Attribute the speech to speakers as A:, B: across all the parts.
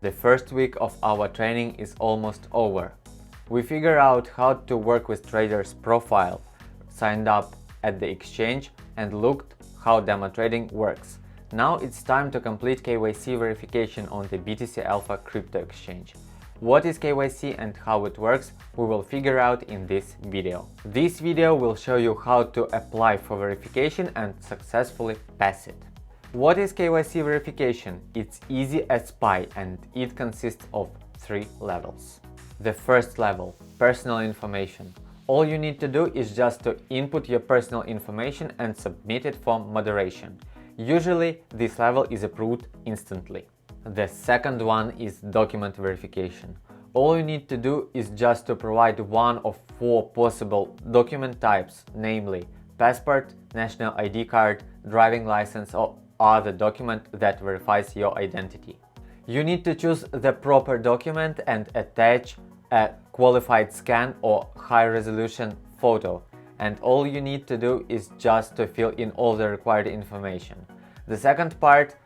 A: The first week of our training is almost over. We figured out how to work with traders' profile, signed up at the exchange and looked how demo trading works. Now it's time to complete KYC verification on the BTC-Alpha crypto exchange. What is KYC and how it works, we will figure out in this video. This video will show you how to apply for verification and successfully pass it. What is KYC verification? It's easy as pie and it consists of 3 levels. The first level, personal information. All you need to do is just to input your personal information and submit it for moderation. Usually, this level is approved instantly. The second one is document verification. All you need to do is just to provide one of 4 possible document types, namely passport, national ID card, driving license or other document that verifies your identity. You need to choose the proper document and attach a qualified scan or high-resolution photo, and all you need to do is just to fill in all the required information. The second part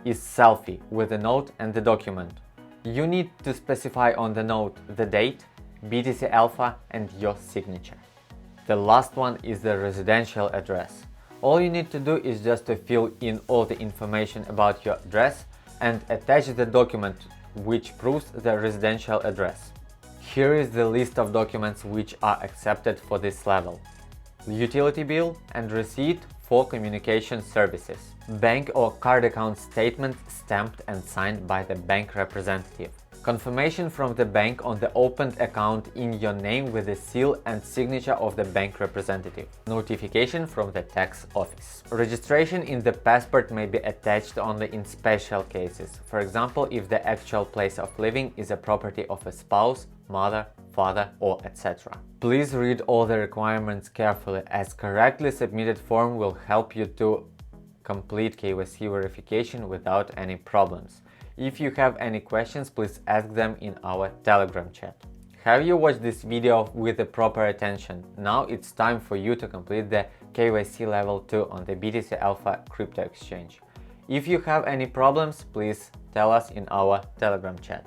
A: is selfie with the note and the document. You need to specify on the note the date, BTC-Alpha and your signature. The last one is the residential address. All you need to do is just to fill in all the information about your address and attach the document which proves the residential address. Here is the list of documents which are accepted for this level. Utility bill and receipt for communication services. Bank or card account statement stamped and signed by the bank representative. Confirmation from the bank on the opened account in your name with the seal and signature of the bank representative. Notification from the tax office. Registration in the passport may be attached only in special cases. For example, if the actual place of living is a property of a spouse, mother, father, or etc. Please read all the requirements carefully, as correctly submitted form will help you to complete KYC verification without any problems. If you have any questions, please ask them in our Telegram chat. Have you watched this video with the proper attention? Now it's time for you to complete the KYC level 2 on the BTC-Alpha crypto exchange. If you have any problems, please tell us in our Telegram chat.